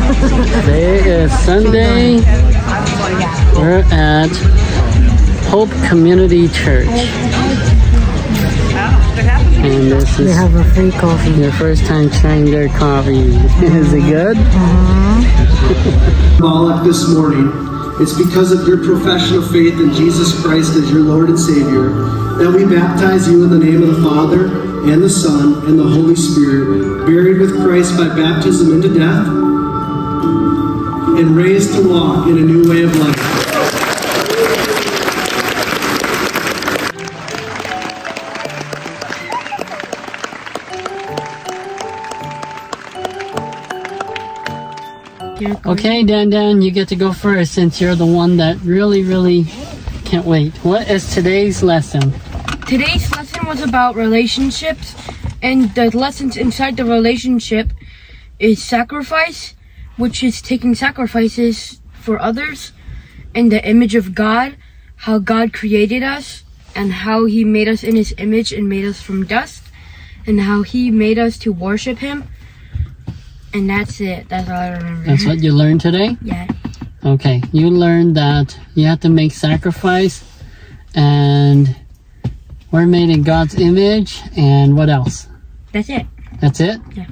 Today is Sunday. We're at Hope Community Church. And this is they have a free coffee. Your first time trying their coffee. Is it good? Symbolic this morning. It's because of your profession of faith in Jesus Christ as your Lord and Savior that we baptize you in the name of the Father and the Son and the Holy Spirit, buried with Christ by baptism into death, and raised to walk in a new way of life. Okay, Dan, you get to go first since you're the one that really can't wait. What is today's lesson? Today's lesson was about relationships, and the lessons inside the relationship is sacrifice, which is taking sacrifices for others, and the image of God, how God created us, and how He made us in His image and made us from dust, and how He made us to worship Him. And that's it. That's all I remember. That's what you learned today? Yeah. Okay, you learned that you have to make sacrifice, and we're made in God's image, and what else? That's it. That's it? Yeah.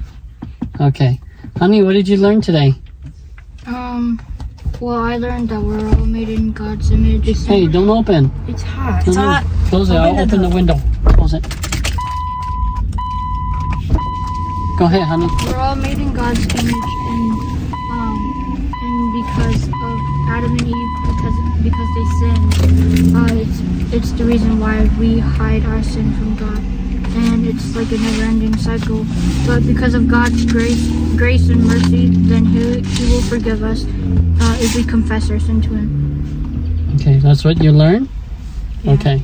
Okay. Honey, what did you learn today? Well, I learned that we're all made in God's image. Hey, don't open. It's hot. It's hot. Close it. I'll open the window. Close it. Go ahead, honey. We're all made in God's image, and because of Adam and Eve, because they sinned, it's the reason why we hide our sin from God, and it's like a never-ending cycle. But because of God's grace and mercy, then He will forgive us if we confess our sin to Him. Okay, that's what you learned. Yeah. Okay,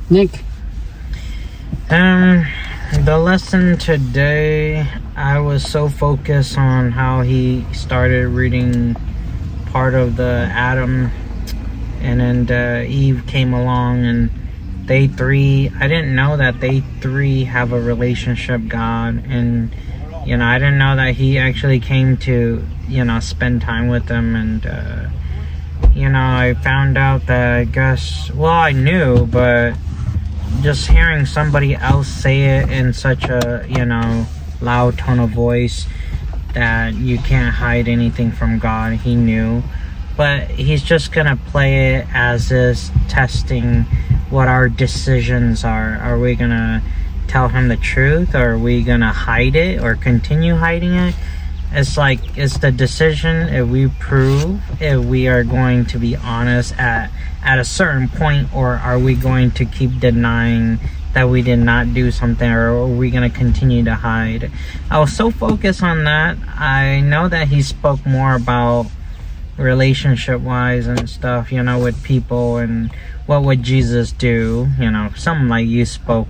Nick. The lesson today, I was so focused on how he started reading part of the Adam, and then Eve came along, and they three, I didn't know that they three have a relationship, God, and you know, I didn't know that He actually came to, you know, spend time with them, and you know, I found out that I guess, well, I knew, but just hearing somebody else say it in such a, you know, loud tone of voice, that you can't hide anything from God, He knew. But He's just gonna play it as is testing what our decisions are. Are we gonna tell Him the truth, or are we gonna hide it or continue hiding it? It's like, it's the decision if we prove if we are going to be honest at a certain point, or are we going to keep denying that we did not do something, or are we going to continue to hide? I was so focused on that. I know that he spoke more about relationship wise and stuff, you know, with people, and what would Jesus do, you know, something like you spoke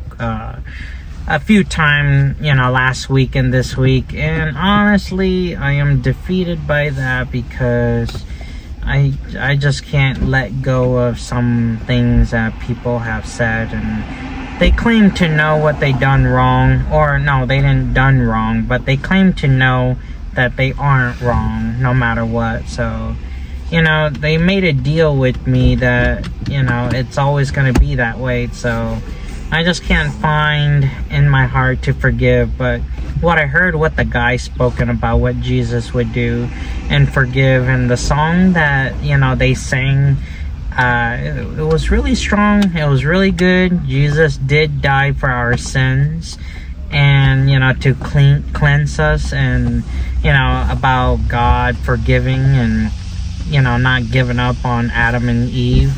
a few times, you know, last week and this week. And honestly, I am defeated by that, because I just can't let go of some things that people have said, and they claim to know what they done wrong, or no, they didn't done wrong, but they claim to know that they aren't wrong no matter what. So, you know, they made a deal with me that, you know, it's always going to be that way. So I just can't find in my heart to forgive. But what I heard, what the guy spoken about, what Jesus would do and forgive, and the song that, you know, they sang, it was really strong. It was really good. Jesus did die for our sins, and, you know, to cleanse us, and, you know, about God forgiving, and, you know, not giving up on Adam and Eve.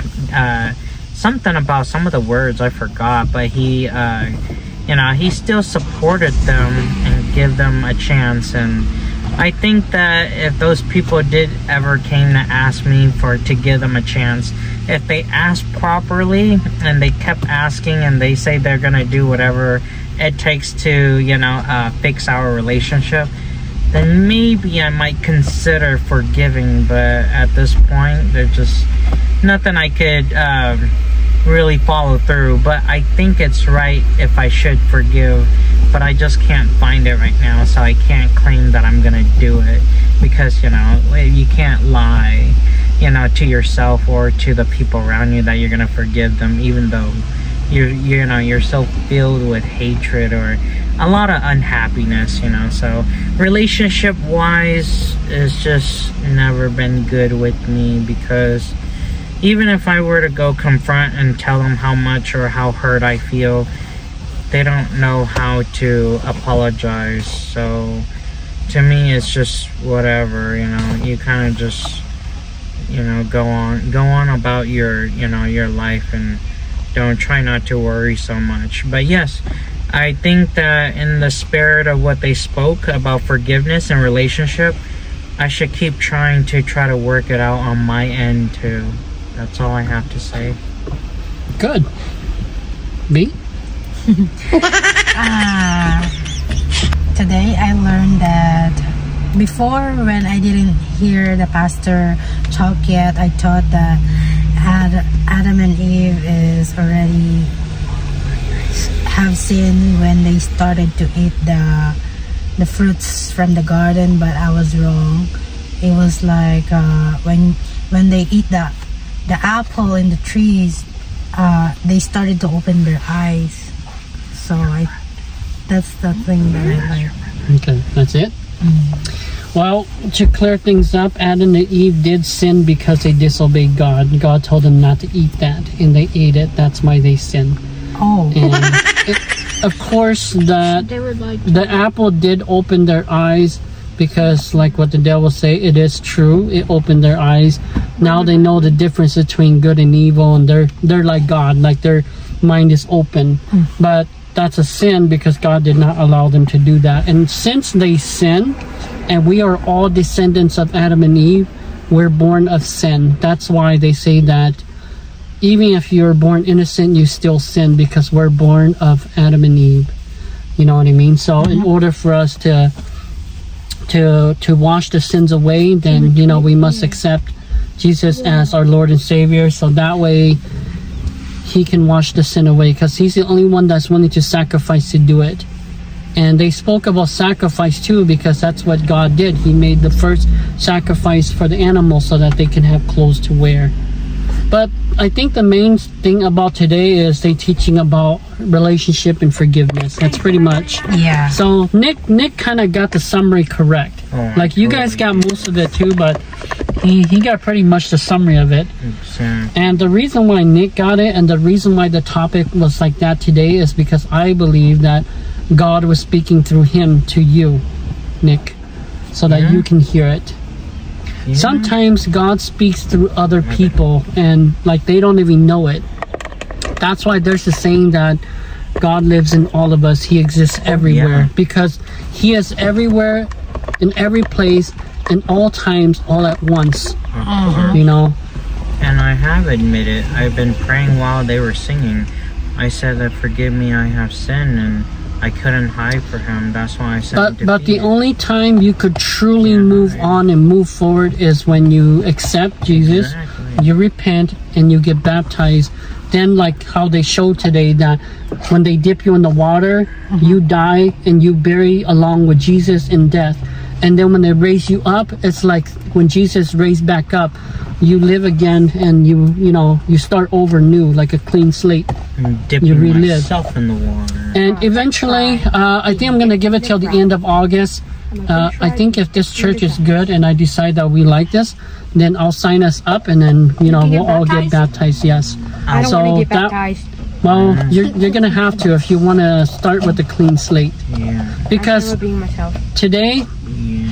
Something about some of the words I forgot, but he, you know, he still supported them and give them a chance. And I think that if those people did ever came to ask me to give them a chance, if they asked properly and they kept asking, and they say they're gonna do whatever it takes to, you know, fix our relationship, then maybe I might consider forgiving. But at this point, there's just nothing I could really follow through. But I think it's right if I should forgive, but I just can't find it right now, so I can't claim that I'm gonna do it, because you know, you can't lie, you know, to yourself or to the people around you that you're gonna forgive them, even though you're so filled with hatred or a lot of unhappiness, you know. So relationship wise, it's just never been good with me, because even if I were to go confront and tell them how much or how hurt I feel, they don't know how to apologize. So to me, it's just whatever, you know. You kind of just, you know, go on about your, you know, your life, and don't try not to worry so much. But yes, I think that in the spirit of what they spoke about forgiveness and relationship, I should keep trying to work it out on my end too. That's all I have to say. Good. B? Today I learned that before, when I didn't hear the pastor talk yet, I thought that Adam and Eve is already have sinned when they started to eat the fruits from the garden, but I was wrong. It was like when they eat the apple in the trees, they started to open their eyes. So that's the thing that I learned. Okay, that's it? Well, to clear things up, Adam and Eve did sin because they disobeyed God. God told them not to eat that, and they ate it. That's why they sinned. Oh. And of course, They would like to. the apple did open their eyes, because like what the devil say, it is true. It opened their eyes. Now they know the difference between good and evil, and they're like God, like their mind is open. But that's a sin, because God did not allow them to do that. And since they sinned, and we are all descendants of Adam and Eve, we're born of sin. That's why they say that even if you're born innocent, you still sin, because we're born of Adam and Eve. You know what I mean? So in order for us to wash the sins away, then, you know, we must accept Jesus as our Lord and Savior, so that way he can wash the sin away, because he's the only one that's willing to sacrifice to do it. And they spoke about sacrifice too, because that's what God did. He made the first sacrifice for the animals so that they can have clothes to wear. But I think the main thing about today is they teaching about relationship and forgiveness. That's pretty much. Yeah. So Nick kind of got the summary correct. Oh, like you guys got most of it too, but he got pretty much the summary of it. And the reason why Nick got it, and the reason why the topic was like that today, is because I believe that God was speaking through him to you, Nick, so that you can hear it. Yeah. Sometimes God speaks through other people, and like they don't even know it. That's why there's a saying that God lives in all of us. He exists everywhere, because he is everywhere, in every place, in all times, all at once. You know. And I have admitted, I've been praying while they were singing. I said that, forgive me, I have sinned, and I couldn't hide for him. That's why I said. But the only time you could truly move on and move forward is when you accept Jesus, you repent, and you get baptized. Then, like how they showed today, that when they dip you in the water, you die and you bury along with Jesus in death. And then when they raise you up, it's like when Jesus raised back up, you live again, and you start over new, like a clean slate. Dipping you relive myself in the water. And eventually, I think I'm gonna give it till the end of August. I think if this church is good and I decide that we like this, then I'll sign us up, and then we'll all get baptized. Yes. I don't want to get baptized. Well, you're gonna have to if you want to start with a clean slate. Yeah. Because I'm being myself. today,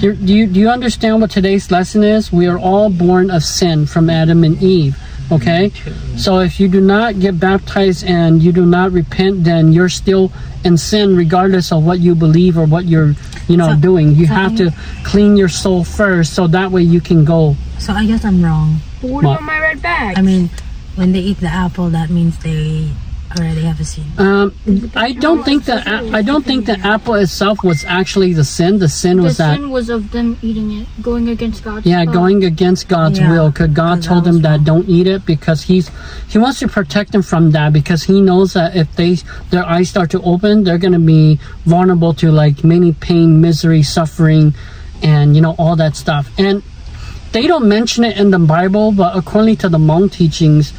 do you understand what today's lesson is? We are all born of sin from Adam and Eve. Okay, so if you do not get baptized and you do not repent, then you're still in sin, regardless of what you believe or what you're doing. You have to clean your soul first, so that way you can go. So I guess I'm wrong. But what about my red bag? I mean, when they eat the apple, that means they already have a sin? I don't think that the apple itself was actually the sin. The sin was The sin was of them eating it, going against God's going against God's will. Because God told them that don't eat it, because he wants to protect them from that, because he knows that if their eyes start to open, they're going to be vulnerable to like many pain, misery, suffering, and all that stuff. And they don't mention it in the Bible, but according to the Hmong teachings,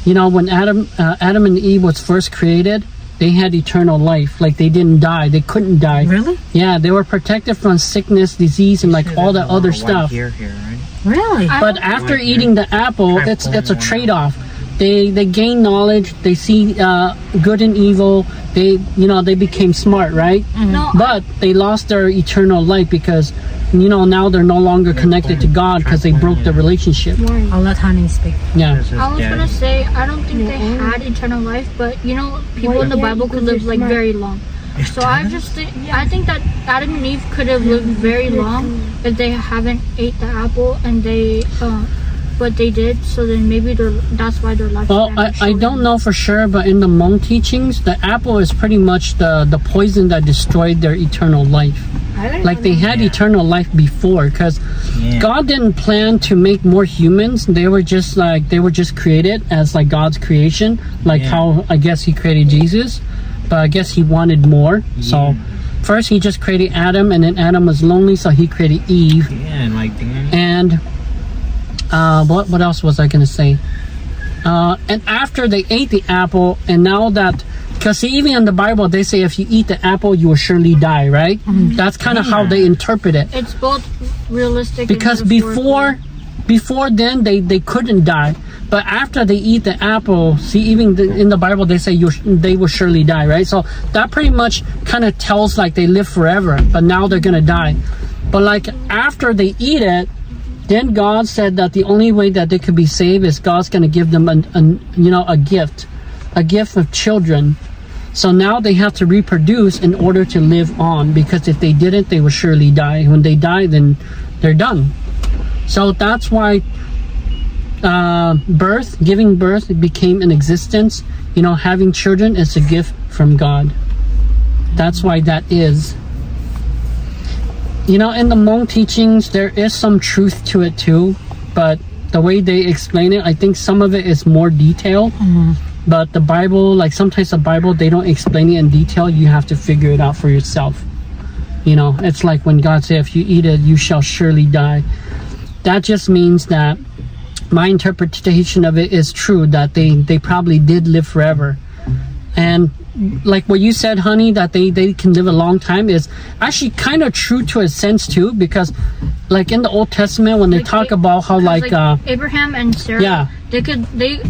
when Adam and Eve was first created, they had eternal life. Like they didn't die. They couldn't die. Really? Yeah, they were protected from sickness, disease, and like all that other stuff. Here, right? Really? But after eating the apple, it's a trade-off. They gain knowledge. They see good and evil. They became smart, right? No, But they lost their eternal life because now they're no longer connected to God because they broke the relationship. I'll let Honey speak. Yeah. I was gonna say, I don't think they had eternal life, but people in the Bible could live like very long. So I think that Adam and Eve could have lived very long if they haven't ate the apple, and but they did. So then maybe that's why their life. Well, I don't know for sure, but in the Hmong teachings, the apple is pretty much the poison that destroyed their eternal life. Like they had eternal life before, because God didn't plan to make more humans. They were just created as like God's creation, like how I guess he created Jesus, but I guess he wanted more. So first he just created Adam, and then Adam was lonely, so he created Eve. And what else was I gonna say? And after they ate the apple, and now that, because even in the Bible they say if you eat the apple you will surely die, right? That's kind of how they interpret it. It's both realistic. Because before then they couldn't die, but after they eat the apple, see, even in the Bible they say they will surely die, right? So that pretty much kind of tells like they live forever, but now they're gonna die. But like after they eat it, then God said that the only way that they could be saved is God's going to give them a gift of children. So now they have to reproduce in order to live on, because if they didn't, they would surely die. When they die, then they're done. So that's why giving birth became an existence. Having children is a gift from God. That's why that is. In the Hmong teachings, there is some truth to it too, but the way they explain it, I think some of it is more detailed. But the Bible, like sometimes the Bible, they don't explain it in detail. You have to figure it out for yourself. It's like when God said, if you eat it, you shall surely die. That just means that my interpretation of it is true, that they probably did live forever. And like what you said, Honey, that they can live a long time is actually kind of true to a sense too, because like in the Old Testament when they talk about how like Abraham and Sarah,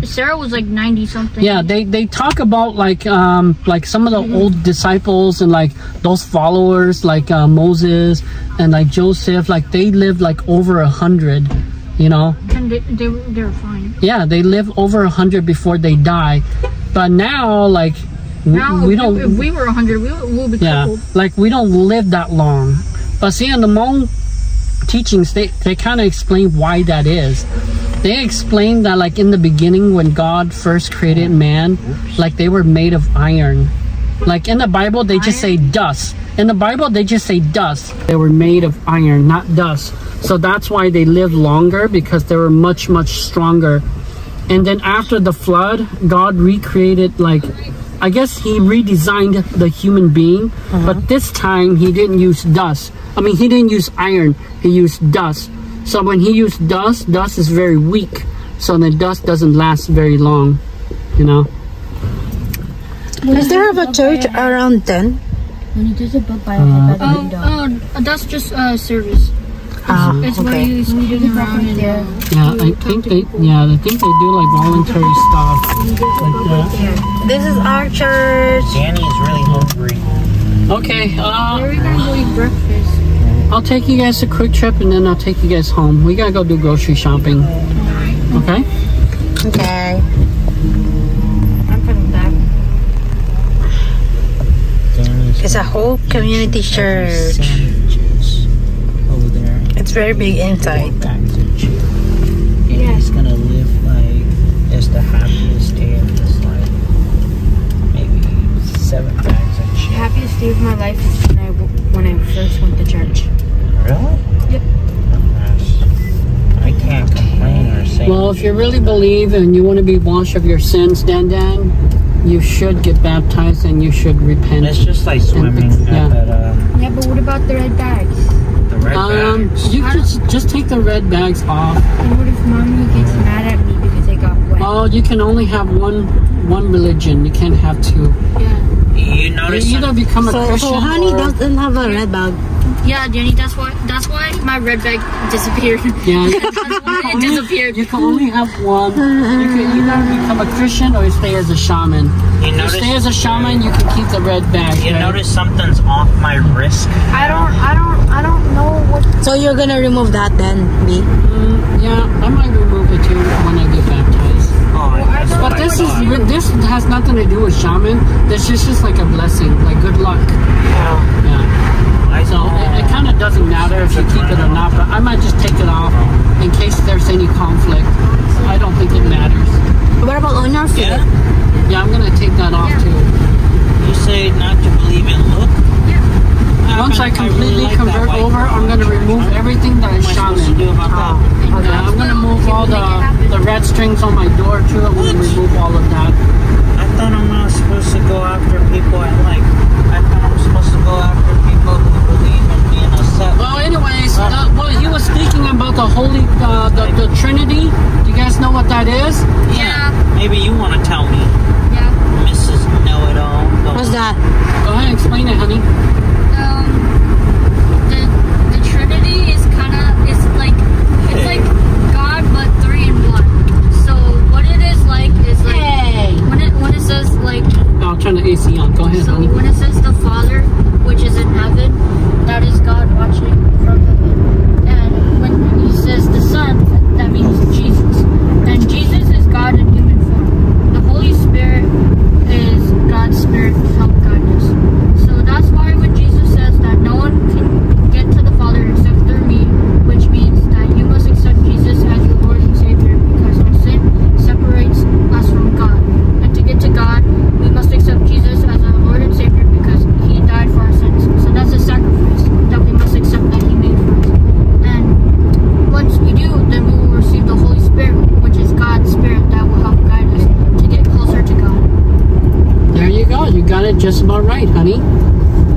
Sarah was like 90 something. Yeah, they talk about like some of the old disciples and like those followers like Moses and like Joseph, like they lived like over 100. And they were fine. Yeah, they live over 100 before they die. But now, like, we don't. If we were 100, we'll be crippled. Like we don't live that long. But see, in the Hmong teachings, they kind of explain why that is. They explain that, like in the beginning, when God first created man, like they were made of iron. Like in the Bible, they just say dust. In the Bible, they just say dust. They were made of iron, not dust. So that's why they lived longer, because they were much, much stronger. And then after the flood, God recreated, like, I guess he redesigned the human being, but this time he didn't use dust. I mean, he didn't use iron, he used dust. So when he used dust, dust is very weak. So the dust doesn't last very long, Is there a church around then? That's just service. It's where you moving around and I think they do like voluntary stuff like that. This is our church. Danny is really hungry. Okay, we're gonna go eat breakfast. I'll take you guys a quick trip and then I'll take you guys home. We gotta go do grocery shopping. Okay? Okay. I'm coming back. It's a whole community church. It's very big inside. Back to chill. And he's gonna live like it's the happiest day of his life. happiest day of my life is when I first went to church. Really? Yep. I can't complain or say. Well, if you really believe and you want to be washed of your sins, Dan, you should get baptized and you should repent. It's just like swimming. Yeah. Yeah, but what about the red bags? The red bags. You just take the red bags off. And what if mommy gets mad at me because I got wet? Oh, you can only have one religion. You can't have two. Yeah. You notice You either become a Christian So honey or... doesn't have a red bag. Yeah, Jenny, that's why my red bag disappeared. Yeah, It disappeared. you can only have one. You can either become a Christian or stay as a shaman. You You notice, stay as a shaman, you can keep the red bag. you right? notice something's off my wrist. I don't know what. So you're gonna remove that then, B? Yeah, I might remove it too when I get baptized. Oh, that's But what I this thought. this has nothing to do with shaman. This is just like a blessing, like good luck. Yeah. So it kind of doesn't matter if you keep it or not, but I might just take it off in case there's any conflict. I don't think it matters. What about on your feet? Yeah. Yeah, I'm gonna take that off too. You say not to believe in look? Once I completely convert over, I'm gonna remove everything that is shaman. Yeah, I'm gonna move all the red strings on my door too. I'm gonna remove all of that. I thought I'm not supposed to go after people I like. I thought I'm supposed to go after people who believe in being accepted. Well, anyways, well, he was speaking about the Holy, the Trinity. Do you guys know what that is? Yeah. Maybe you want to tell me, Yeah. Mrs. Know-it-all. What's that? Go ahead, explain it, honey. The Trinity is it's like God but 3 in 1. So what it is when it says like. I'll turn the AC on. Go ahead, So honey. when it says the Father, which is in heaven, that is God watching from heaven. And when he says the Son, that means Jesus. And Jesus is God in human form. The Holy Spirit is God's Spirit to help guide us. So that's why when Jesus says that no one can get to the Father except through me, which means that you must accept Jesus as your Lord and Savior because our sin separates us from God. And to get to God, we must accept Jesus as our Lord and Savior because he died for our sins. So that's a sacrifice that we must accept that he made for us. And once we do, then we will receive the Holy Spirit, which is God's Spirit that will help guide us to get closer to God. There you go. You got it just about right, honey.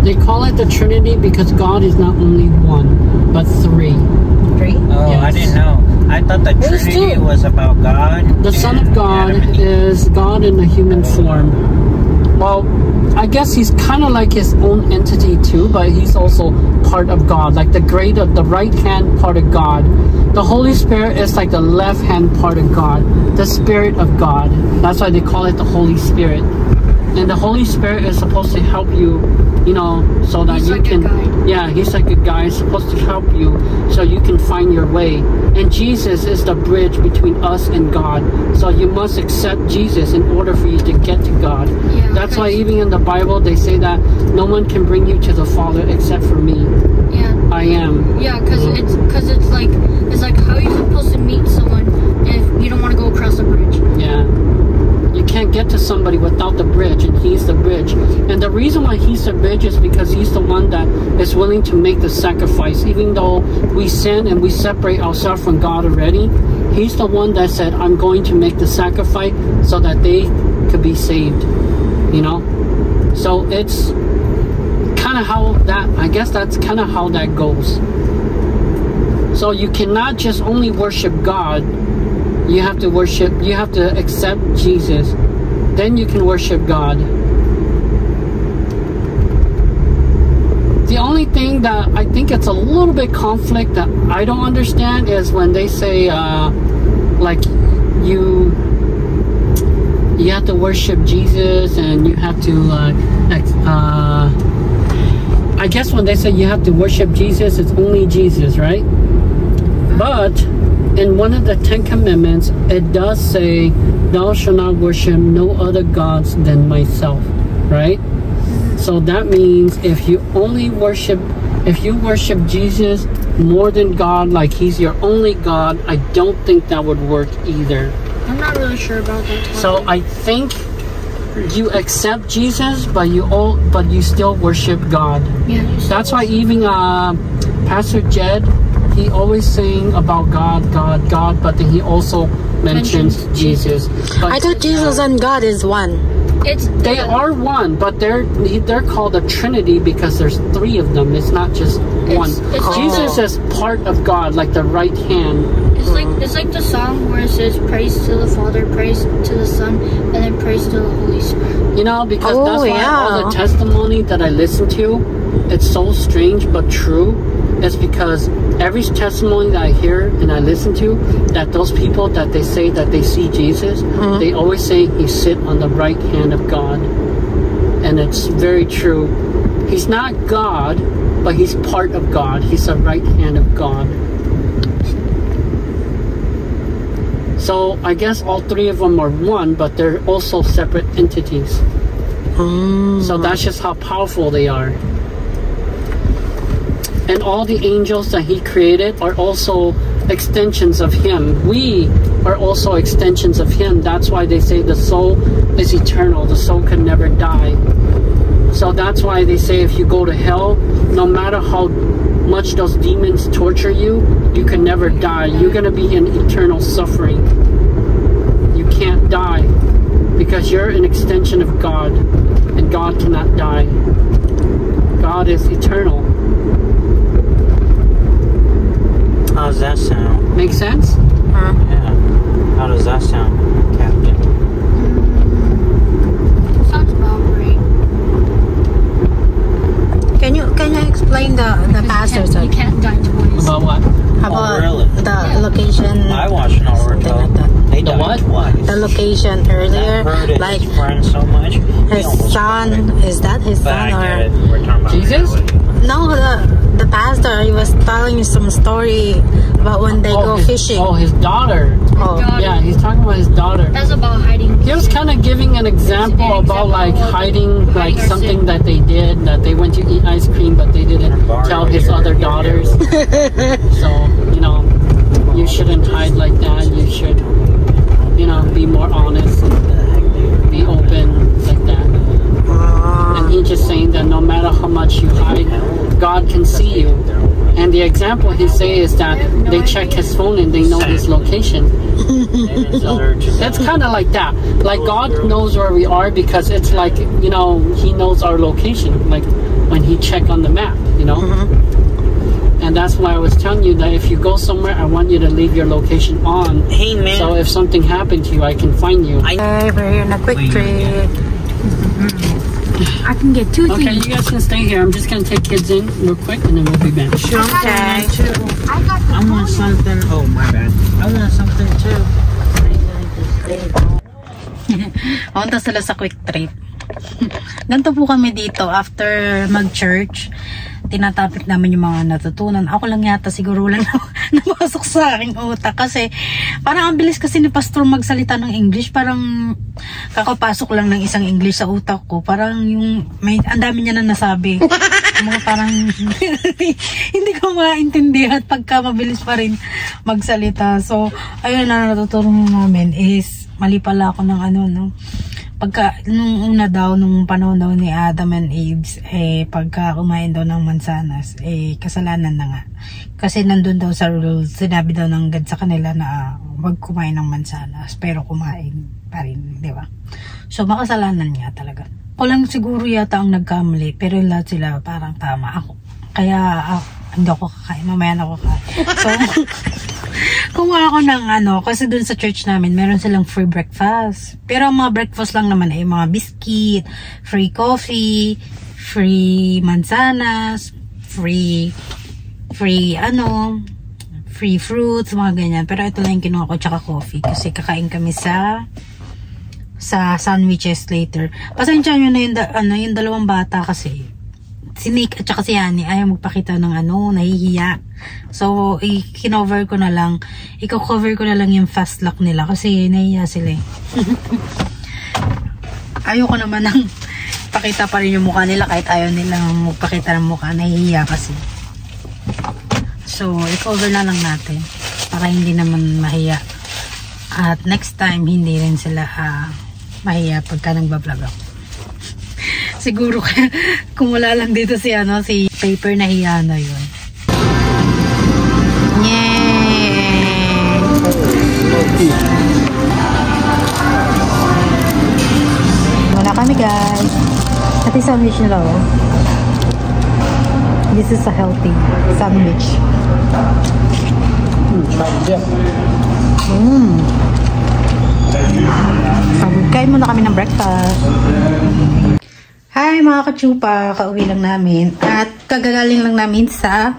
They call it the Trinity because God is not only one, but 3. 3? Oh, I Yes. didn't know. I thought the There's Trinity 2. was about God. The Son of and God Adam and Eve. is God in a human form. Well, I guess he's kind of like his own entity too, but he's also part of God, like the right hand part of God. The Holy Spirit is like the left hand part of God, the Spirit of God. That's why they call it the Holy Spirit. And the Holy Spirit is supposed to help you, so that He's you like a can. guide. Yeah, he's like a guy. He's supposed to help you so you can find your way. And Jesus is the bridge between us and God. So you must accept Jesus in order for you to get to God. Yeah, That's why because- even in the Bible they say that no one can bring you to the Father except for me. Yeah. I am. Yeah, because it's like how are you supposed to meet someone if you don't want to go across the bridge? Yeah. You can't get to somebody without the bridge, and he's the bridge. And the reason why he's the bridge is because he's the one that is willing to make the sacrifice. Even though we sin and we separate ourselves from God already, he's the one that said, I'm going to make the sacrifice so that they could be saved. So it's kind of how that, I guess that's kind of how that goes. So you cannot just only worship God. You have to accept Jesus. Then you can worship God. The only thing that I think it's a little bit conflict that I don't understand is when they say, you have to worship Jesus and you have to, I guess when they say you have to worship Jesus, it's only Jesus, right? But in one of the 10 commandments, it does say, thou shalt not worship no other gods than myself, right? So that means if you worship Jesus more than God, like he's your only God, I don't think that would work either. I'm not really sure about that. So I think you accept Jesus, but you still worship God. Yeah. That's why even Pastor Jed, he always saying about God, but then he also mentions Jesus. But, I thought Jesus and God is one. They are one, but they're called a Trinity because there's three of them. It's not just one. Jesus is part of God, like the right hand. It's like the song where it says praise to the Father, praise to the Son, and then praise to the Holy Spirit. You know, because that's why all the testimony that I listen to, it's so strange but true. It's because every testimony that I hear and I listen to, that those people that they say that they see Jesus, they always say he sit on the right hand of God. And it's very true. He's not God, but he's part of God. He's the right hand of God. So I guess all three of them are one, but they're also separate entities. So that's just how powerful they are. And all the angels that he created are also extensions of him. We are also extensions of him. That's why they say the soul is eternal. The soul can never die. So that's why they say if you go to hell, no matter how much those demons torture you, you can never die. You're going to be in eternal suffering. You can't die because you're an extension of God, and God cannot die. God is eternal. How does that sound? Make sense? Yeah. How does that sound, Captain? Sounds about right. Can you explain the pastor? You can't die twice. About what? About really? the location? I watched Naruto. They The died what? twice. The location earlier, That hurted like his friend so much. He his almost son. cried. Is that his But son I get or? it. We're talking about Jesus? reality. No, the pastor, he was telling you some story about when they go fishing. His daughter. Oh. Yeah, he's talking about his daughter. That's about hiding. He was kind of giving an example about like hiding like our something sin. that they did, that they went to eat ice cream but they didn't tell his other daughters. So, you know, you shouldn't hide like that. You should, you know, be more honest and be open like that. And he's just saying that no matter how much you hide, God can see you. And the example he say is that they check his phone and they know his location. So it's kind of like that. Like God knows where we are because it's like, you know, he knows our location. Like when he check on the map, you know. And that's why I was telling you that if you go somewhere, I want you to leave your location on. Hey, man. So if something happened to you, I can find you. Hey, we're in a quick trip. I can get two Okay, things. you guys can stay here. I'm just gonna take kids in real quick and then we'll be back. Okay. I want something. Oh, my bad. I want something too. Punta sila sa quick trip. Ganito po kami dito after mag-church. Tinatapik namin yung mga natutunan. Ako lang yata siguro lang napasok sa aking utak kasi parang ang bilis kasi ni pastor magsalita ng English. Parang kakapasok lang ng isang English sa utak ko. Parang yung ang dami niya na nasabi. Mga parang hindi ko maintindihan pagka mabilis pa rin magsalita. So ayun na natutunan namin is mali pala ako ng ano, no. Pagka, nung una daw, nung panahon daw ni Adam and Eve, pagka kumain daw ng mansanas, kasalanan na nga. Kasi nandun daw sa rules, sinabi daw ng God sa kanila na wag kumain ng mansanas, pero kumain pa rin, di ba? So, makasalanan nga talaga. Ako lang siguro yata ang nagkamali, pero lahat sila parang tama ako. Kaya, hindi ako kakain, mamaya na ako kakain. So, kumuha ako ng ano, kasi dun sa church namin, meron silang free breakfast. Pero ang mga breakfast lang naman ay mga biscuit, free coffee, free mansanas, free fruits, mga ganyan. Pero ito lang yung kinuha ko, tsaka coffee. Kasi kakain kami sa sandwiches later. Pasensya nyo na yung dalawang bata kasi si Nick at saka si Hani ayaw magpakita ng nahihiya. So, i-cover ko na lang yung fast lock nila kasi nahihiya sila eh. Ayoko naman ng pakita pa rin yung mukha nila kahit ayaw nilang magpakita ng mukha, nahihiya kasi. So, i-cover na lang natin para hindi naman mahiya. At next time, hindi rin sila mahiya pagka nagbablog ako. Siguro kung wala lang dito si si Paper, nahiya na yun. Yay! Wala kami guys. Ati sandwich nila oh. This is a healthy sandwich. Kain muna kami ng breakfast. Hi mga kachupa, kauwi lang namin at kagagaling lang namin sa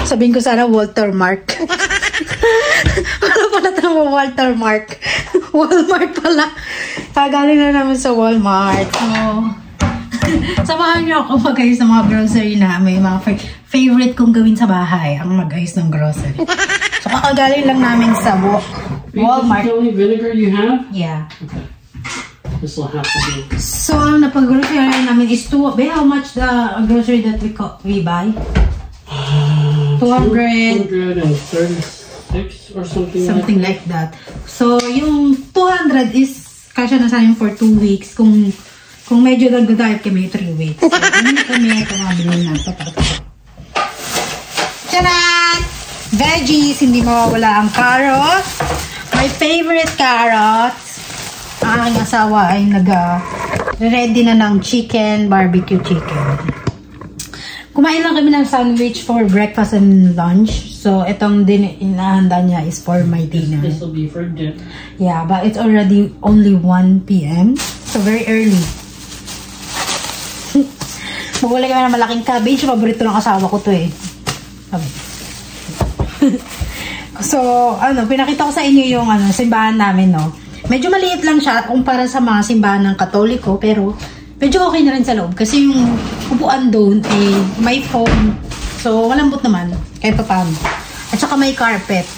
sabihin ko sana Walter Mark. Ano pala ito Walter Mark? Walmart pala. Kagaling na namin sa Walmart. Samahan niyo ako mag-ayos ng mga grocery namin. Mga favorite kong gawin sa bahay ang mag-ayos ng grocery. So kakagaling lang namin sa Walmart. Is this the only vinegar you have? Yeah. Okay. This will have to be. So ang napag-grocery namin is how much the grocery that we buy? 236 or something like that. So yung 200 is kasya na sa amin for 2 weeks. Kung medyo nag-diet kami, 3 weeks. So, kami tumabili na ito. Tcharan! Veggies, hindi mawawala ang carrots. My favorite carrots. Ang aking asawa ay ready na ng barbecue chicken. Kumain lang kami ng sandwich for breakfast and lunch. So, itong inahanda niya is for my dinner. This will be for dinner. Yeah, but it's already only 1 p.m. So, very early. Magulay kami ng malaking cabbage. Paborito ng asawa ko to eh. So, pinakita ko sa inyo yung simbahan namin, no. Medyo maliit lang siya kumpara sa mga simbahan ng Katoliko, pero medyo okay na rin sa loob. Kasi yung upuan doon, may foam. So, malambot naman. Kahit pa paano. At saka may carpet.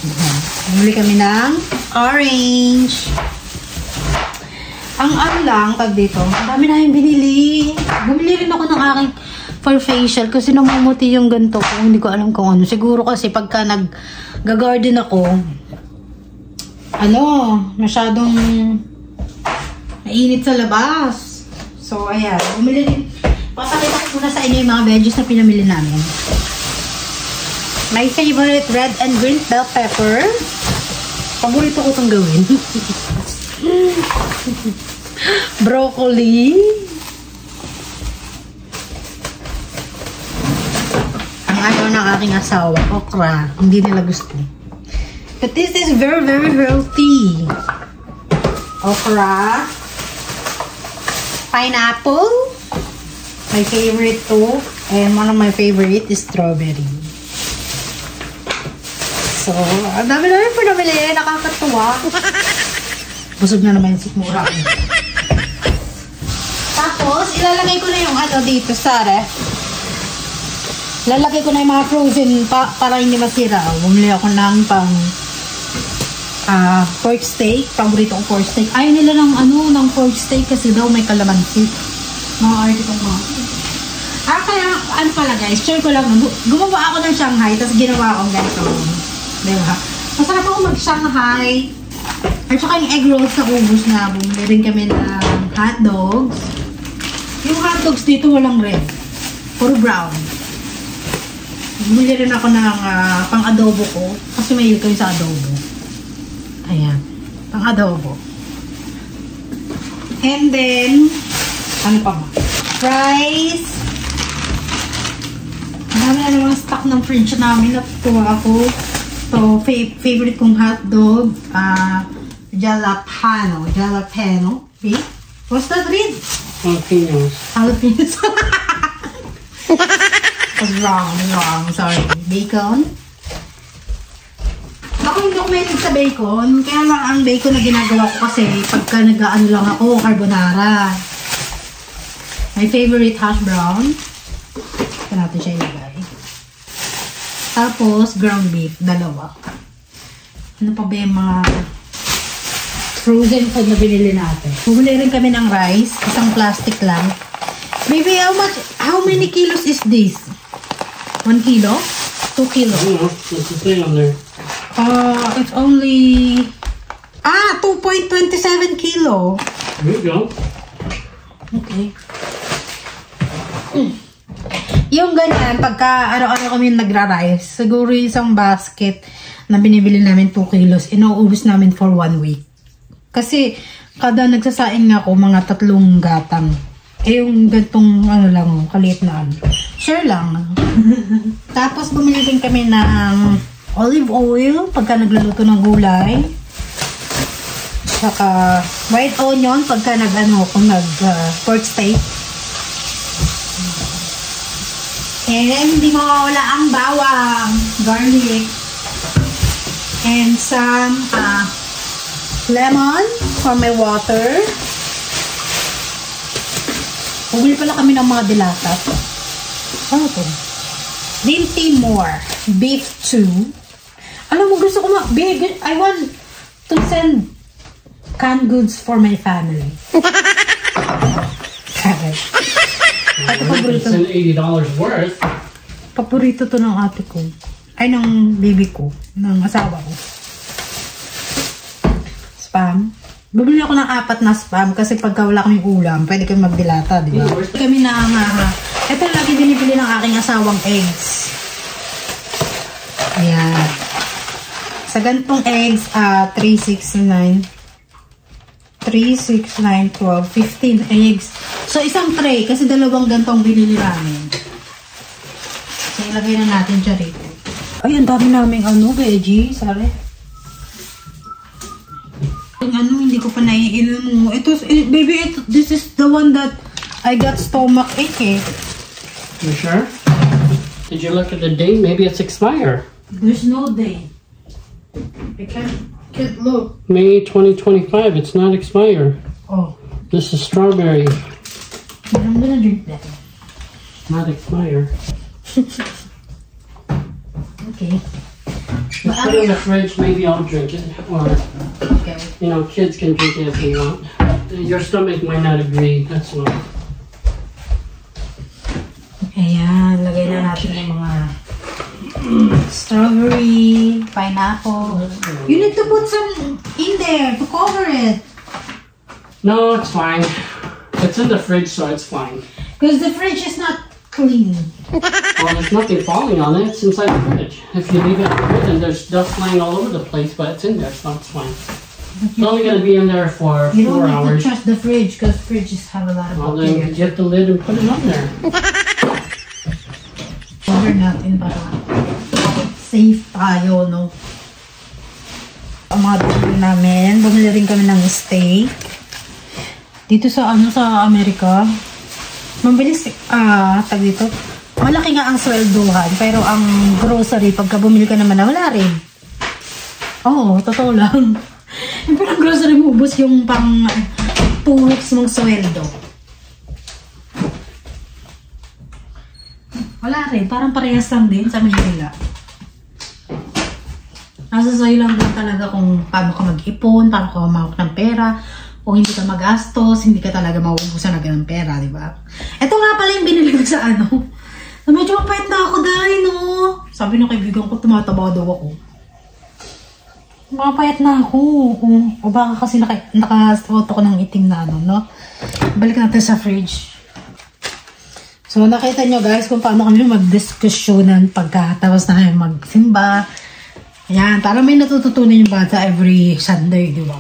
Bumili kami ng orange. Ang lang, pag dito, ang dami na yung binili. Bumili rin ako ng aking for facial kasi namumuti yung ganito ko. Hindi ko alam kung ano. Siguro kasi pagka nag-garden ako, masyadong mainit sa labas. So, ayan. Bumili rin. Papakita ko muna sa inyo yung mga veggies na pinamili namin. My favorite red and green bell pepper. Paborito ko itong gawin. Broccoli. Ang ayaw ng aking asawa, okra. Hindi nila gusto. But this is very, very healthy. Okra. Pineapple. My favorite too. And one of my favorite is strawberry. So, ang dami-dami po nabili. Nakakatuwa. Busog na naman yung sikmura. Tapos, ilalagay ko na yung dito sa ref. Lalagay ko na yung mga frozen para hindi masira. Bumili ako ng pork steak. Paborito ko pork steak. Ayaw nila ng pork steak kasi daw may kalamansi. Mga artitong mga. Kaya, pala guys, share ko lang. Gumawa ako ng Shanghai, tapos ginawa akong ganito. Diba? Masarap ako mag-Shanghai. At saka yung egg rolls na ubus na. Bumili rin kami ng hotdogs. Yung hotdogs dito walang red. Puro brown. Bumili rin ako ng pang-adobo ko. Kasi mahilig kayo sa adobo. Ayan. Pang-adobo. And then, ano pa ba? Fries. Ang dami na namang stock ng fridge namin. Natutuwa ako. So, favorite kong hotdog. Jalapeno. Wait. What's that read? Jalapenos. Wrong. Sorry. Bacon. Ako hindi ako mahilig sa bacon. Kaya lang ang bacon na ginagawa ko kasi pagka nag-ano lang ako, carbonara. My favorite hash brown. Ito natin siya ilagay. Tapos, ground beef. 2. Ano pa ba yung mga frozen food na binili natin? Bumili rin kami ng rice. Isang plastic lang. Maybe how many kilos is this? 1 kilo? 2 kilos? I don't know. What's the thing on there? It's only 2.27 kilo. There you go. Okay. Yung ganyan, pagka araw-araw kami nagra-rice, siguro isang basket na binibili namin 2 kilos, inuubos namin for 1 week. Kasi, kada nagsasaing nga ako, mga 3 gatang. Eh, yung gantong, ano lang, kaliit na ano. Sure lang. Tapos, bumili din kami ng olive oil, pagka nagluluto ng gulay. Saka, white onion, pagka pork steak. And hindi mawawala ang bawang, garlic, and some lemon for my water. Bumili pala kami ng mga dilata. Ano to? Din Timor, beef 2. Alam mo, gusto ko I want to send canned goods for my family. Okay. It's an $80 worth. Paborito to ng ate ko. Ay, ng baby ko. Ng asawa ko. Spam. Bibili ako ng 4 na spam kasi pagka wala kaming ulam, pwede kami magdilata, di ba? Kami na ito lagi binibili ng aking asawang eggs. Ayan. Sa ganitong eggs, 3, 6, 9, 12, 15 eggs. So, isang tray, kasi 2 gantong binili namin. So, ilagay na natin dyan rito. Ay, ang dami naming veggie, sorry. Yung hindi ko pa naiinom mo. Baby, this is the one that I got stomach ache, eh. You sure? Did you look at the date? Maybe it's expired. There's no date. I can't look. May 2025. It's not expired. Oh. This is strawberry. I'm gonna drink that. Not expired. Okay. Just put it in the fridge. Maybe I'll drink it. Or, Okay. you know, kids can drink it if they want. Your stomach might not agree. That's why. Ayan, lagay na natin yung mga strawberry, pineapple. You need to put some in there to cover it. No, it's fine. It's in the fridge, so it's fine. Because the fridge is not clean. Well, there's nothing falling on it. It's inside the fridge. If you leave it in the fridge, and there's dust flying all over the place, but it's in there, so it's fine. It's only going to be in there for 4 hours. You don't need to trust the fridge because fridges have a lot of Well, bacteria. then get the lid and put it on there. Cover natin para safe tayo, no? Ang mga bumili namin, bumili rin kami ng steak. Dito sa sa Amerika, mabilis, tag dito, malaki nga ang swelduhan, pero ang grocery, pagka bumili ka naman na, wala rin. Oo, totoo lang. Yung parang grocery mo, ubos yung pang 2 weeks mong sweldo. Wala rin, parang parehas lang din sa Manila. Nasa sa'yo lang din talaga kung paano ka mag-ipon, paano ka mamawak ng pera. Kung hindi ka magastos, hindi ka talaga mauubusan agad ng pera, di ba? Ito nga pala yung binili ko sa na medyo mapait na ako dahil, no? Sabi ng kaibigan ko, tumataba daw ako. Mapayat na ako. O baka kasi nakasuot ako ng itim na no? Balik natin sa fridge. So, nakita nyo guys kung paano kami mag-diskusyonan pagkatapos na kami magsimba. Ayan, parang may natututunan yung bata every Sunday, di ba?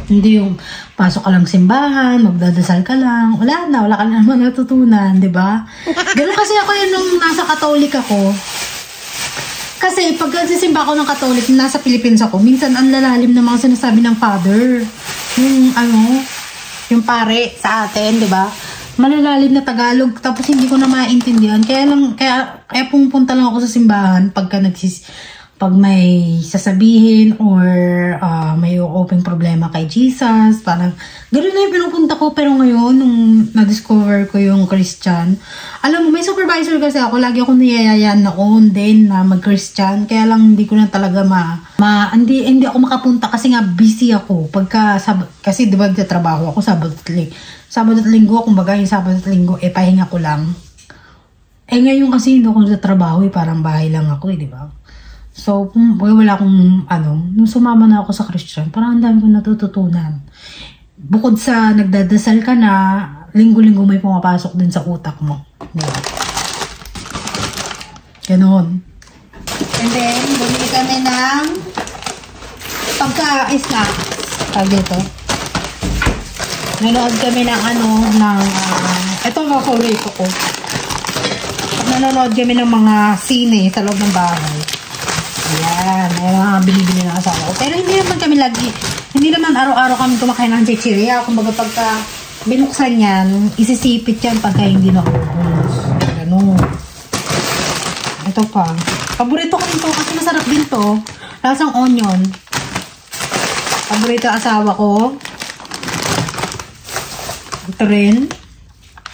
Hindi yung pasok ka lang simbahan, magdadasal ka lang, wala ka na naman natutunan, di ba? Ganun kasi ako yun nung nasa Catholic ako. Kasi pag nagsisimba ako ng Catholic, nasa Philippines ako, minsan ang lalalim na mga sinasabi ng father. Yung pare sa atin, di ba? Malalalim na Tagalog, tapos hindi ko na maintindihan. Kaya pumunta lang ako sa simbahan pag may sasabihin or may open problema kay Jesus. Parang, gano'n na yung pinupunta ko. Pero ngayon, nung na-discover ko yung Christian, alam mo, may supervisor kasi ako. Lagi ako niyayayaan noon din na mag-Christian. Kaya lang hindi ko na talaga hindi ako makapunta kasi nga busy ako. Kasi diba trabaho ako Sabado at Linggo. Kumbaga yung Sabado at Linggo, pahinga ko lang. Ngayon kasi hindi ako sa trabaho, parang bahay lang ako, di ba? So, wala akong, nung sumama na ako sa Christian, parang ang dami kong natututunan. Bukod sa nagdadasal ka na, linggo-linggo may pumapasok din sa utak mo. Diba? Ganon. And then, bumili kami ng pagka-snacks. Tawag dito. Nanood kami ng ito ang favorito ko. Nanonood kami ng mga sine sa loob ng bahay. Ayan, may mga binibili ng asawa ko. Pero hindi naman kami lagi, hindi naman araw-araw kami kumakain ng chichirya. Kumbaga pagka binuksan yan, isisipit yan pagka hindi naubos. Ganun. Ito pa. Paborito ko rin to kasi masarap din to. Lasang onion. Paborito asawa ko. Ito rin.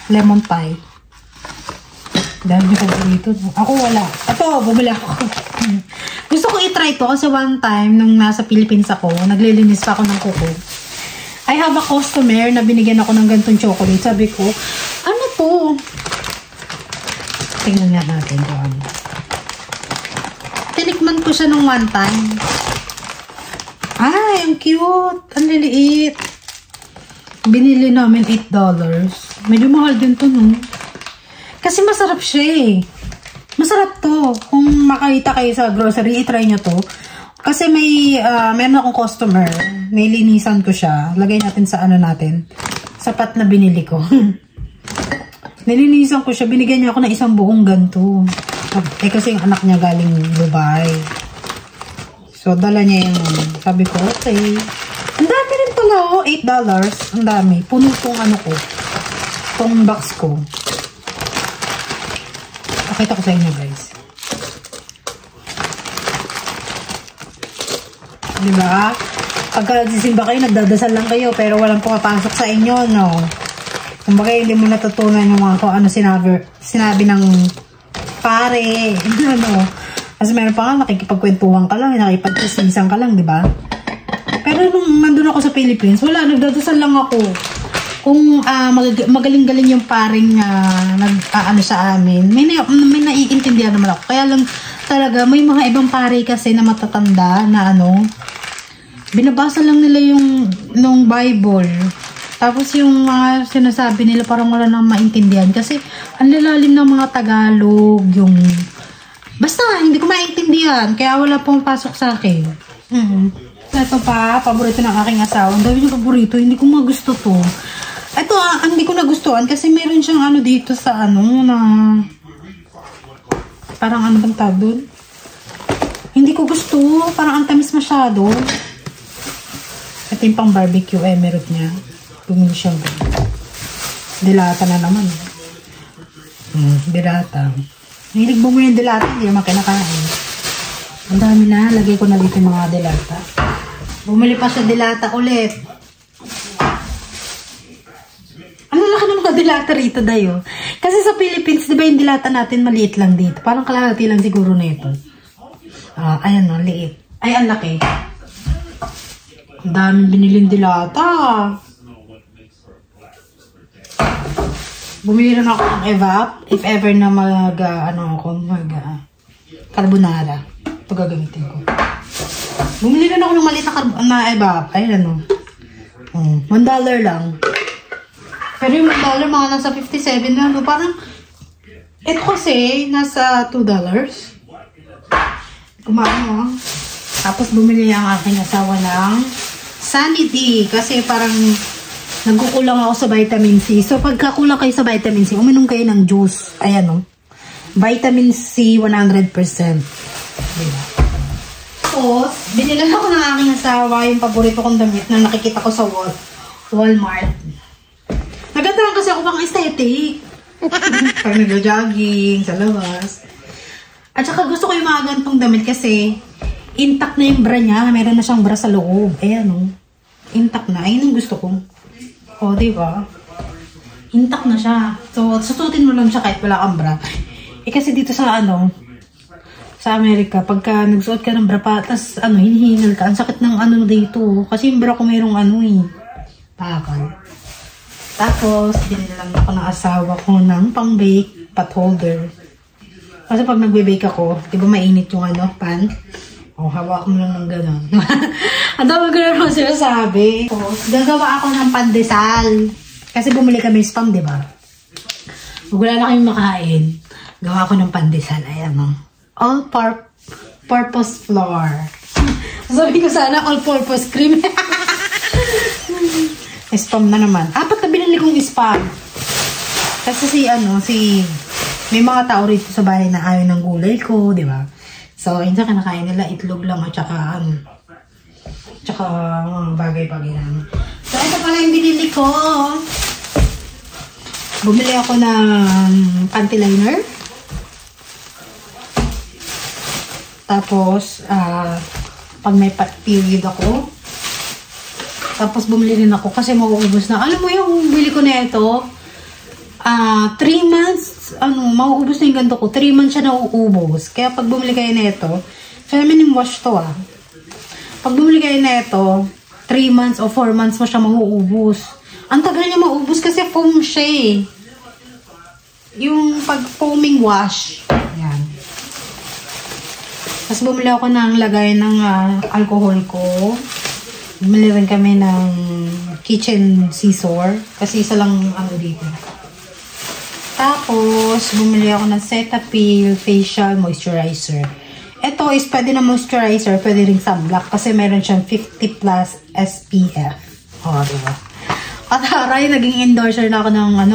Lemon pie. Dahil yung paborito. Ako wala. Ito, bumili ako. Gusto ko i-try to kasi one time nung nasa Philippines ako, naglilinis pa ako ng kuko. I have a customer na binigyan ako ng ganitong chocolate. Sabi ko, ano to? Tingnan nga natin to. Tinikman ko siya nung one time. Ay, ang cute. Ang liliit. Binili namin $8. Medyo mahal din to, no? Kasi masarap siya eh. Masarap to. Kung makita kayo sa grocery, i-try nyo to. Kasi meron akong customer. Nilinisan ko siya. Lagay natin sa natin. Sapat na binili ko. Nilinisan ko siya. Binigyan niya ako ng isang buong ganito. Kasi yung anak niya galing Dubai. So, dala niya yung sabi ko, okay. Ang dami rin pala, oh. $8. Ang dami. Puno tong ko. Tong box ko. Pakita ko sa inyo, guys. Diba? Pagka nagsisimba kayo, nagdadasal lang kayo, pero walang pumapasok sa inyo, no? Kung bagay, hindi mo natutunan yung mga kung ano sinabi ng pare, ano. Kasi meron pa nga, nakikipagkwentuhan ka lang, nakikipagkisisan ka lang, diba? Pero nung nandun ako sa Philippines, wala, nagdadasal lang ako. Kung magaling-galing yung paring nag-aano sa amin, may naiintindihan naman ako. Kaya lang talaga, may mga ibang pare kasi na matatanda na binabasa lang nila yung nung Bible. Tapos yung mga sinasabi nila parang wala nang maintindihan. Kasi ang lilalim ng mga Tagalog, yung basta hindi ko maintindihan. Kaya wala pong pasok sa akin. Ito pa, paborito ng aking asawa. Ang dami yung paborito, hindi ko magusto to. Ito hindi ko nagustuhan kasi meron siyang dito sa na parang bang tawag doon? Hindi ko gusto, parang ang tamis masyado. Ito yung pang barbecue emerald niya. Bumili siya. Dilata na naman. Dilata. Hilig bumili yung dilata, hindi naman kinakain. Ang dami na, lagay ko na dito yung mga dilata. Bumili pa siya dilata ulit. Ano laki ng mga dilata rito dayo? Kasi sa Philippines, di ba yung dilata natin maliit lang dito? Parang kalahati lang siguro na ito. Ayan o, liit. Ay, ang laki. Ang daming biniling dilata. Bumili rin ako ng evap. If ever na carbonara. Ito gagamitin ko. Bumili rin ako ng maliit na evap. Ayan $1 lang. Pero yung $1, mga nasa 57 na, parang, ito kasi, nasa $2. Kumain Tapos bumili ang aking asawa ng Sanity, kasi parang, nagkukulang ako sa vitamin C. So, pagka kulang kayo sa vitamin C, uminom kayo ng juice. Ayan Vitamin C 100%. Diba? Tapos, binilan ako ng aking asawa, yung paborito kong damit na nakikita ko sa Walmart. Nagandaan kasi ako pang aesthetic. Pag nag-jogging sa labas. At saka gusto ko yung mga gantong damit kasi intact na yung bra niya. Meron na siyang bra sa loob. Ayan Intact na. Ayun yung gusto ko. Diba? Intact na siya. So, susutin mo lang siya kahit wala kang bra. Kasi dito sa sa Amerika, pagka nagsuot ka ng bra pa, tas hinihingal ka, ang sakit ng dito. Kasi yung bra ko mayroong pakal. Tapos, binili lang ako ng asawa ko ng pang-bake pot holder. Kasi pag nagbe-bake ako, di ba mainit yung pan? Hawak mo lang ng gano'n. Ang dami ko na naman sinasabi. Gagawa ako ng pandesal. Kasi bumili kami spam, di ba? Wala na kayong makain. Gawa ko ng pandesal. Ayan o. All-purpose flour. Sabi ko sana all-purpose cream. Spam na naman. Apat na binili kong spam. Kasi may mga tao rito sa bahay na ayaw ng gulay ko, di ba? So, minsan kinakain nila itlog lang at saka mga bagay-bagay namin. So, ito pala yung binili ko. Bumili ako ng panty liner. Tapos, pag may period ako. Tapos, bumili din ako kasi mauubos na. Alam mo yung bili ko na ito? 3 months, mauubos na yung ganito ko. 3 months siya nauubos. Kaya pag bumili kayo na ito, feminine wash to Pag bumili kayo na ito, 3 months o 4 months mo siya mauubos. Ang tagal niya maubos kasi foam siya Yung pag foaming wash. Yan. Tapos bumili ako ng lagay ng alcohol ko. Bumili rin kami ng kitchen scissor. Kasi isa lang dito. Tapos, bumili ako ng Cetaphil Facial Moisturizer. Ito is pwede na moisturizer, pwede rin sunblock kasi meron siyang 50+ SPF. Diba? At haray, naging endorser na ako ng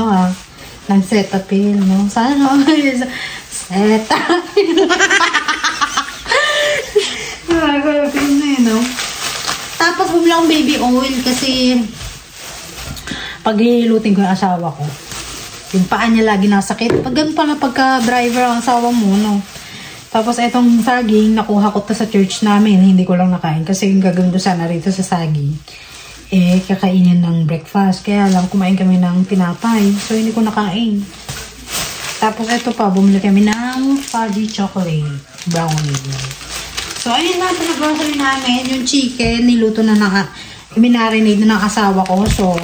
ng Cetaphil, no? Sana Cetaphil. No? Tapos, bumili akong baby oil kasi paghihulutin ko yung asawa ko. Yung paa niya lagi nasakit. Pag ganun pala pagka-driver ang asawa mo, no? Tapos, etong saging, nakuha ko to sa church namin. Hindi ko lang nakain. Kasi yung gagawin ko sana rito sa saging, kakainin ng breakfast. Kaya lang, kumain kami ng tinapay. So, hindi ko nakain. Tapos, eto pa, bumili kami ng fudgy chocolate brownie. So, ayun na, pinag-grocery namin. Yung chicken, niluto na minarinade na ng asawa ko. So,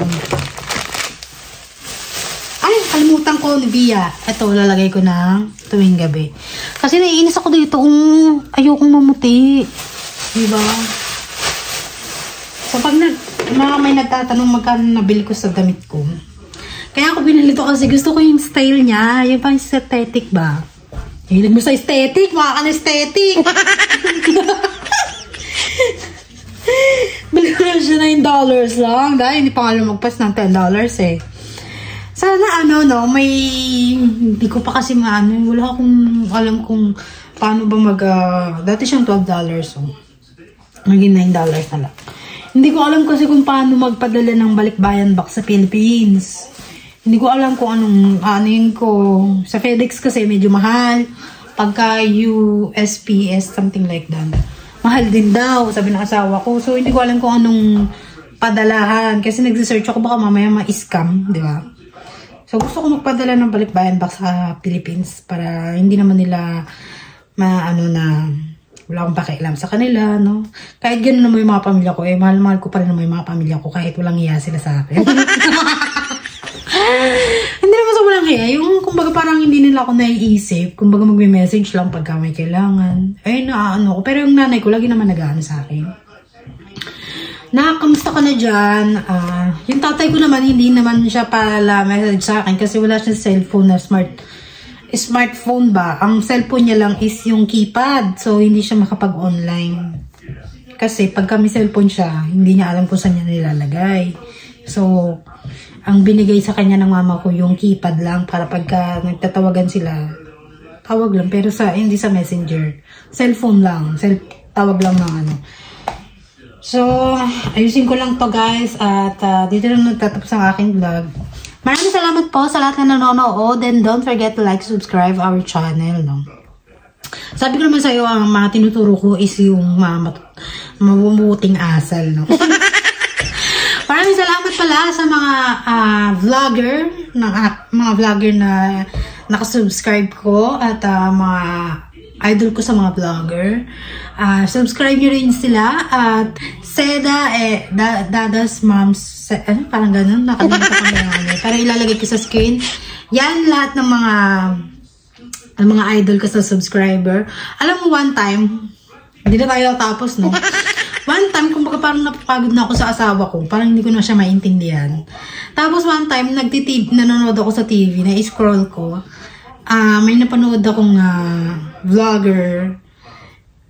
kalimutan ko ni Bia. Ito, lalagay ko ng tuwing gabi. Kasi naiinis ako dito kung ayokong mamuti. Diba? So, pag may nagtatanong magkano nabili ko sa damit ko. Kaya ako binili to kasi gusto ko yung style niya. Yung pang aesthetic ba? Hilig mo sa aesthetic? Mga anesthetic! Bili ko na siya $9 lang. Dahil hindi pa nga lumagpas ng $10 Sana may hindi ko pa kasi wala akong alam kung paano ba dati siyang $12 naging $9 na lang. Hindi ko alam kasi kung paano magpadala ng balikbayan box sa Philippines. Hindi ko alam kung anong ko sa FedEx kasi medyo mahal. Pagka USPS something like that, mahal din daw sabi ng asawa ko. So hindi ko alam kung anong padalahan kasi nagse-search ako baka mamaya ma-scam, di ba? So, gusto ko magpadala ng balikbayan box sa Philippines para hindi naman nila wala akong pakialam sa kanila, no? Kahit gano'n naman yung mga pamilya ko, mahal-mahal ko pa rin naman yung mga pamilya ko kahit walang hiya sila sa akin. Hindi naman sa walang hiya. Yung, kumbaga parang hindi nila ako naiisip. Kumbaga magme-message lang pagka may kailangan. Ko. Pero yung nanay ko, lagi naman nag-aano sa akin. Kamusta ka na dyan? Yung tatay ko naman, hindi naman siya pala message sa akin kasi wala siya cellphone na smartphone ba? Ang cellphone niya lang is yung keypad. So, hindi siya makapag-online. Kasi pag kami cellphone siya, hindi niya alam kung saan niya nilalagay. So, ang binigay sa kanya ng mama ko yung keypad lang para pagka nagtatawagan sila, tawag lang. Pero hindi sa messenger. Cellphone lang. Tawag lang ng So, ayusin ko lang to guys at dito na nagtatapos ang aking vlog. Maraming salamat po sa lahat na nanonood and don't forget to like, subscribe our channel, no? Sabi ko naman sa'yo, ang mga tinuturo ko is yung mabubuting asal, no? Maraming salamat pala sa mga vlogger na nakasubscribe ko at mga idol ko sa mga vlogger. Subscribe nyo rin sila at Seda Dada's Mom's parang ganun, nakalimutan ko na pero ilalagay ko sa screen. Yan lahat ng mga ang mga idol ko sa subscriber. Alam mo, one time, hindi na tayo tapos, no? One time, kumbaga parang napapagod na ako sa asawa ko. Parang hindi ko na siya maintindihan. Tapos one time, nanonood ako sa TV, na-scroll ko. May napanood akong vlogger.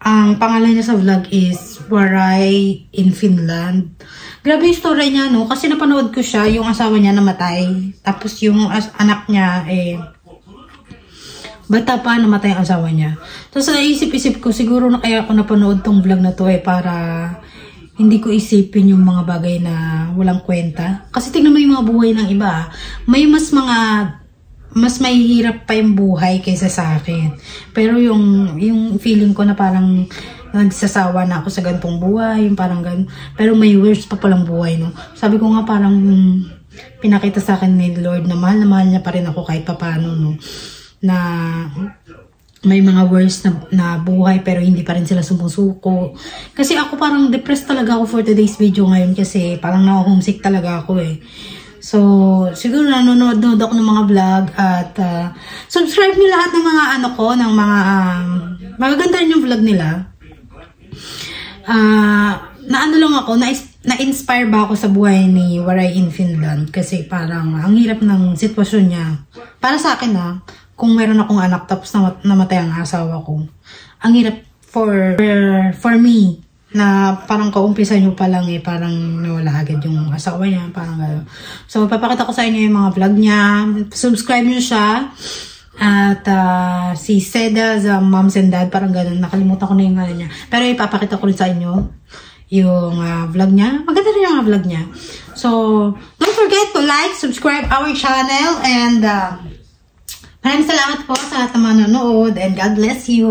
Ang pangalan niya sa vlog is Waray in Finland. Grabe yung story niya, no? Kasi napanood ko siya, yung asawa niya namatay. Tapos yung anak niya, bata pa, namatay ang asawa niya. Tapos naisip-isip ko, siguro na kaya ako napanood tong vlog na to para hindi ko isipin yung mga bagay na walang kwenta. Kasi tingnan mo yung mga buhay ng iba. May mas mahihirap pa yung buhay kaysa sa akin. Pero yung feeling ko na parang nagsasawa na ako sa ganitong buhay, yung parang ganun. Pero may worse pa palang buhay, no? Sabi ko nga parang pinakita sa akin ni Lord na mahal niya pa rin ako kahit papano, no? Na may mga worse na buhay pero hindi pa rin sila sumusuko. Kasi ako parang depressed talaga ako for today's video ngayon kasi parang na-homesick talaga ako So, siguro nanonood ako ng mga vlog at subscribe niyo lahat ng mga ng mga magaganda rin yung vlog nila. Na-inspire ba ako sa buhay ni Waray in Finland kasi parang ang hirap ng sitwasyon niya. Para sa akin kung meron akong anak tapos namatay ang asawa ko. Ang hirap for me na parang kaumpisa nyo pa lang parang nawala agad yung asawa niya, parang gano'n. So, papakita ko sa inyo yung mga vlog niya. Subscribe nyo siya. At si Seda's Moms and Dad, parang gano'n. Nakalimutan ko na yung niya. Pero ipapakita ko rin sa inyo yung vlog niya. Maganda rin yung vlog niya. So, don't forget to like, subscribe our channel, and maraming salamat po sa lahat ng manonood, and God bless you.